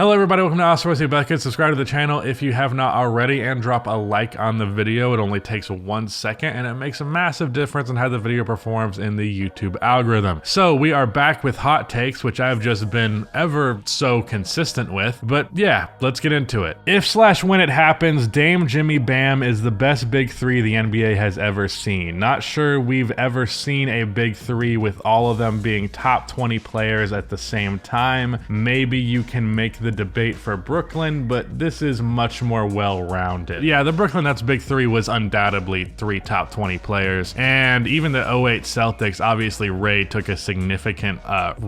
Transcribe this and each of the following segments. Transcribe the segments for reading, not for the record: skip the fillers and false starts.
Hello everybody, welcome to Overrated Bucket. Subscribe to the channel if you have not already and drop a like on the video. It only takes 1 second and it makes a massive difference in how the video performs in the YouTube algorithm. So we are back with hot takes, which I've just been ever so consistent with. But yeah, let's get into it. If/when it happens, Dame Jimmy Bam is the best big three the NBA has ever seen. Not sure we've ever seen a big three with all of them being top 20 players at the same time. Maybe you can make the debate for Brooklyn, but this is much more well-rounded. Yeah, the Brooklyn Nets big three was undoubtedly 3 top 20 players, and even the 08 Celtics, obviously Ray took a significant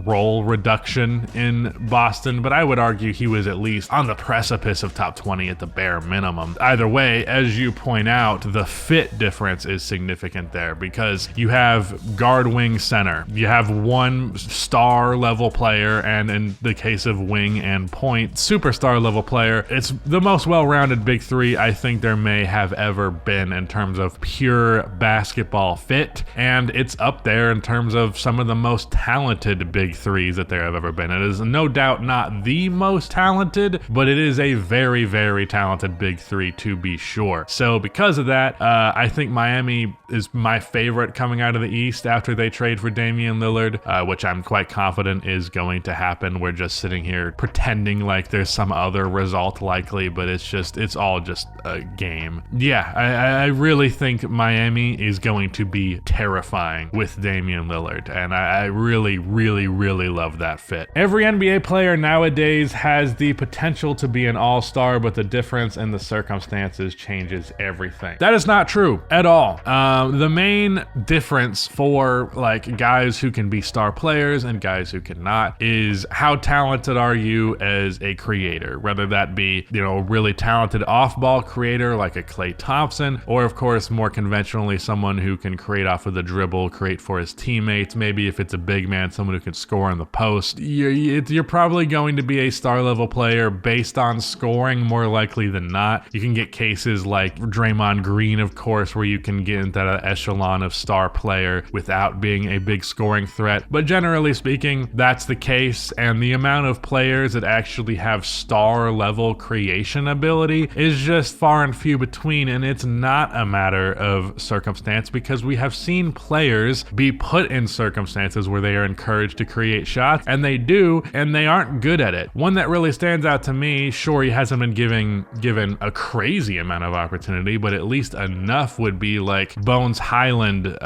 role reduction in Boston, but I would argue he was at least on the precipice of top 20 at the bare minimum. Either way, as you point out, the fit difference is significant there because you have guard, wing, center. You have one star level player, and in the case of wing and point, superstar level player. It's the most well-rounded big three I think there may have ever been in terms of pure basketball fit, and it's up there in terms of some of the most talented big threes that there have ever been. It is no doubt not the most talented, but it is a very, very talented big three to be sure. So because of that, I think Miami is my favorite coming out of the East after they trade for Damian Lillard, which I'm quite confident is going to happen. We're just sitting here pretending like there's some other result likely, but it's all just a game. Yeah, I really think Miami is going to be terrifying with Damian Lillard, and I really, really, really love that fit. Every NBA player nowadays has the potential to be an all-star, but the difference in the circumstances changes everything. That is not true at all. The main difference for like guys who can be star players and guys who cannot is how talented are you as a creator, whether that be, a really talented off-ball creator like a Klay Thompson, or of course more conventionally someone who can create off of the dribble, create for his teammates. Maybe if it's a big man, someone who can score in the post. You're probably going to be a star level player based on scoring more likely than not. You can get cases like Draymond Green, of course, where you can get into that echelon of star player without being a big scoring threat. But generally speaking, that's the case, and the amount of players that actually have star level creation ability is just far and few between, and it's not a matter of circumstance because we have seen players be put in circumstances where they are encouraged to create shots, and they do, and they aren't good at it. One that really stands out to me, sure, he hasn't been given a crazy amount of opportunity, but at least enough would be like Bones Highland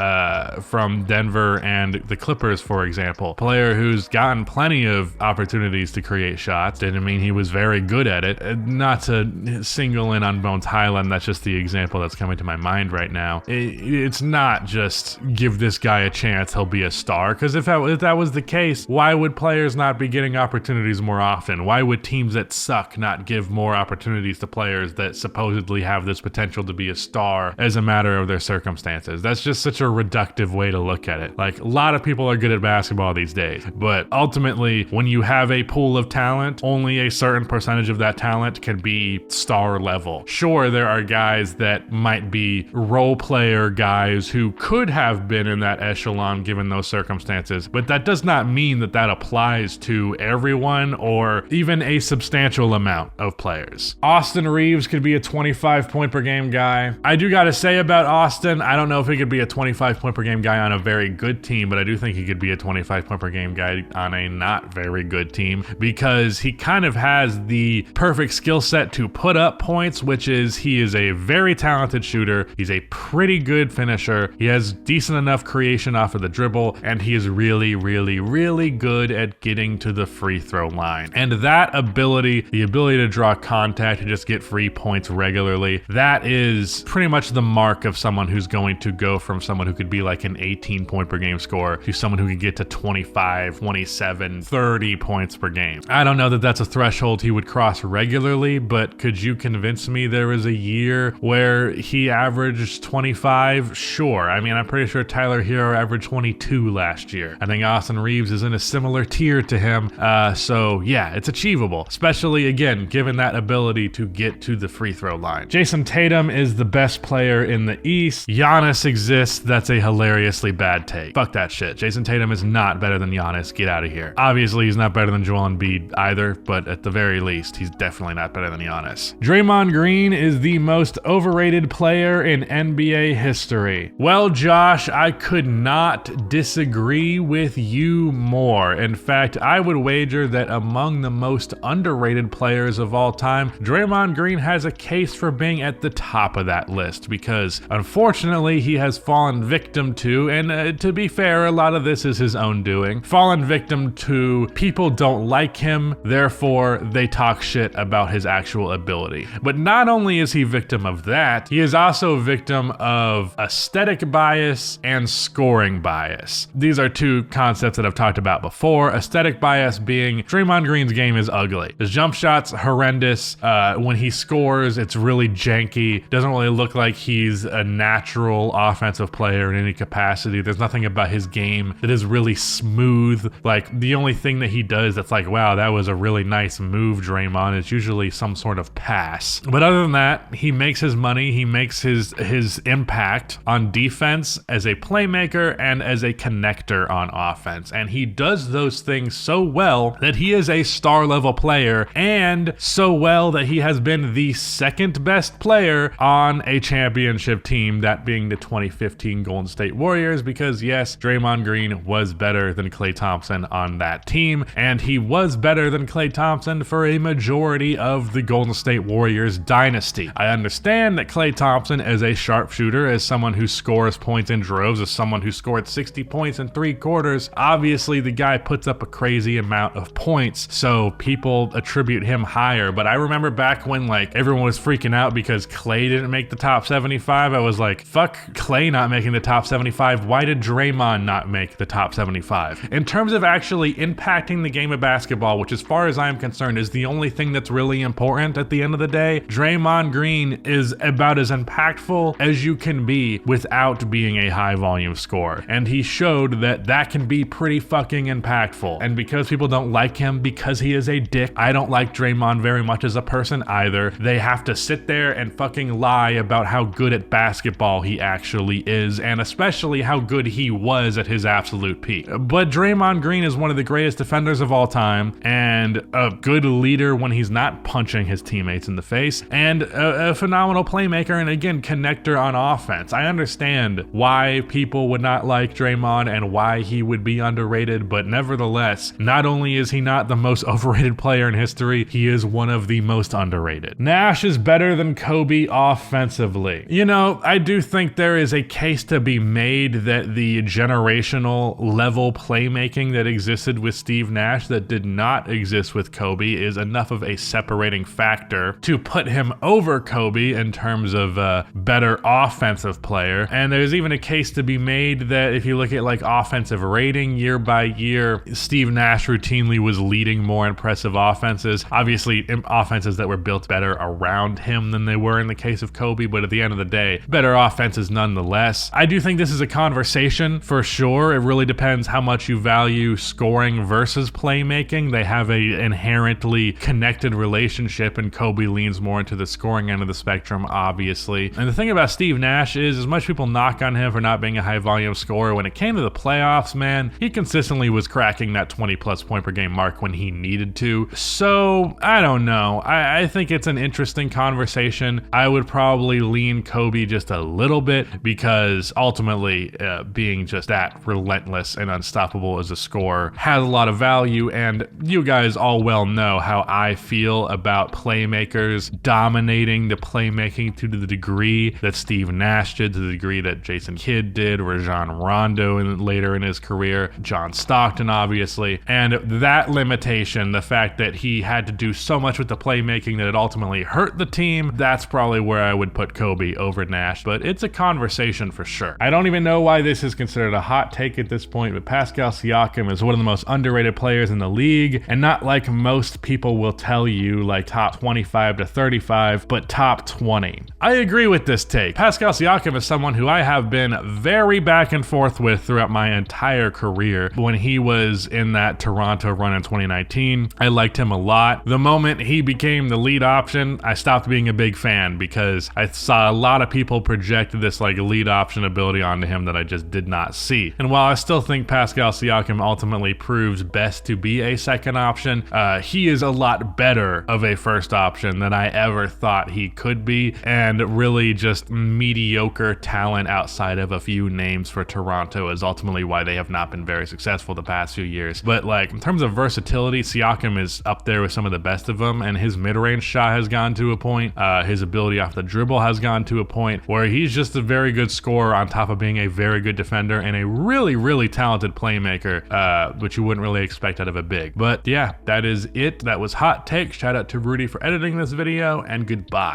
from Denver and the Clippers, for example. Player who's gotten plenty of opportunities to create shots. Didn't mean he was very good at it. Not to single in on Bones Highland, that's just the example that's coming to my mind right now. It's not just give this guy a chance, he'll be a star, because if that was the case, why would players not be getting opportunities more often? Why would teams that suck not give more opportunities to players that supposedly have this potential to be a star as a matter of their circumstances? That's just such a reductive way to look at it. Like, a lot of people are good at basketball these days, but ultimately, when you have a pool of talent, only a certain percentage of that talent can be star level. Sure, there are guys that might be role player guys who could have been in that echelon given those circumstances, but that does not mean that that applies to everyone or even a substantial amount of players. Austin Reaves could be a 25 point per game guy. I do gotta say about Austin, I don't know if he could be a 25 point per game guy on a very good team, but I do think he could be a 25 point per game guy on a not very good team because he kind of has the perfect skill set to put up points, which is he is a very talented shooter. He's a pretty good finisher. He has decent enough creation off of the dribble, and he is really, really, really good at getting to the free throw line. And that ability, the ability to draw contact and just get free points regularly, that is pretty much the mark of someone who's going to go from someone who could be like an 18 point per game scorer to someone who can get to 25, 27, 30 points per game. I don't know that that's a threshold he would cross regularly, but could you convince me there was a year where he averaged 25? Sure. I mean, I'm pretty sure Tyler Hero averaged 22 last year. I think Austin Reaves is in a similar tier to him. So yeah, it's achievable, especially again, given that ability to get to the free throw line. Jason Tatum is the best player in the East. Giannis exists. That's a hilariously bad take. Fuck that shit. Jason Tatum is not better than Giannis. Get out of here. Obviously, he's not better than Joel Embiid either. but at the very least, he's definitely not better than Giannis. Draymond Green is the most overrated player in NBA history. Well, Josh, I could not disagree with you more. In fact, I would wager that among the most underrated players of all time, Draymond Green has a case for being at the top of that list because, unfortunately, he has fallen victim to, and to be fair, a lot of this is his own doing, fallen victim to people don't like him, therefore they talk shit about his actual ability. But not only is he victim of that, he is also victim of aesthetic bias and scoring bias. These are two concepts that I've talked about before. Aesthetic bias being Draymond Green's game is ugly. His jump shot's horrendous. When he scores, it's really janky. Doesn't really look like he's a natural offensive player in any capacity. There's nothing about his game that is really smooth. Like, the only thing that he does that's like, wow, that was a really nice move, Draymond, is usually some sort of pass. But other than that, he makes his money. He makes his impact on defense as a playmaker and as a connector on offense. And he does those things so well that he is a star level player, and so well that he has been the second best player on a championship team, that being the 2015 Golden State Warriors, because yes, Draymond Green was better than Klay Thompson on that team, and he was better than Klay Thompson for a majority of the Golden State Warriors dynasty. I understand that Klay Thompson is a sharpshooter, as someone who scores points in droves, as someone who scored 60 points in 3 quarters. Obviously, the guy puts up a crazy amount of points, so people attribute him higher. But I remember back when like everyone was freaking out because Klay didn't make the top 75. I was like, fuck Klay not making the top 75. Why did Draymond not make the top 75? In terms of actually impacting the game of basketball, which as far as I'm concerned is the only thing that's really important at the end of the day, Draymond Green is about as impactful as you can be without being a high volume scorer. And he showed that that can be pretty fucking impactful. And because people don't like him because he is a dick, I don't like Draymond very much as a person either. They have to sit there and fucking lie about how good at basketball he actually is, and especially how good he was at his absolute peak. But Draymond Green is one of the greatest defenders of all time, and a good leader when he's not punching his teammates in the face, and a phenomenal playmaker, and again, connector on offense. I understand why people would not like Draymond and why he would be underrated, but nevertheless, not only is he not the most overrated player in history, he is one of the most underrated. Nash is better than Kobe offensively. You know, I do think there is a case to be made that the generational level playmaking that existed with Steve Nash that did not exist with Kobe is enough of a separating factor to put him over Kobe in terms of a better offensive player. And there's even a case to be made that if you look at like offensive rating year by year, Steve Nash routinely was leading more impressive offenses. Obviously, offenses that were built better around him than they were in the case of Kobe, but at the end of the day, better offenses nonetheless. I do think this is a conversation for sure. It really depends how much you value scoring versus playmaking. They have a inherently connected relationship, and Kobe leans more into the scoring end of the spectrum, obviously. And the thing about Steve Nash is, as much people knock on him for not being a high volume scorer, when it came to the playoffs, man, he consistently was cracking that 20 plus point per game mark when he needed to. So I don't know. I think it's an interesting conversation. I would probably lean Kobe just a little bit because ultimately being just that relentless and unstoppable as a scorer has a lot of value, and you guys all well know how I feel about playmakers dominating the playmaking to the degree that Steve Nash did, to the degree that Jason Kidd did, Rajon Rondo later in his career, John Stockton obviously, and that limitation, the fact that he had to do so much with the playmaking that it ultimately hurt the team, that's probably where I would put Kobe over Nash, but it's a conversation for sure. I don't even know why this is considered a hot take at this point, but Pascal Siakam is one of the most underrated players in the league, and not like most people will tell you, like top 25 to 35, but top 20. I agree with this take. Pascal Siakam is someone who I have been very back and forth with throughout my entire career. When he was in that Toronto run in 2019, I liked him a lot. The moment he became the lead option, I stopped being a big fan because I saw a lot of people project this like lead option ability onto him that I just did not see. And while I still think Pascal Siakam ultimately proves best to be a second option, option. He is a lot better of a first option than I ever thought he could be, and really just mediocre talent outside of a few names for Toronto is ultimately why they have not been very successful the past few years. But like in terms of versatility, Siakam is up there with some of the best of them, and his mid-range shot has gone to a point. His ability off the dribble has gone to a point where he's just a very good scorer on top of being a very good defender and a really, really talented playmaker, which you wouldn't really expect out of a big. But yeah, that is it. That was Hot Take. Shout out to Rudy for editing this video, and goodbye.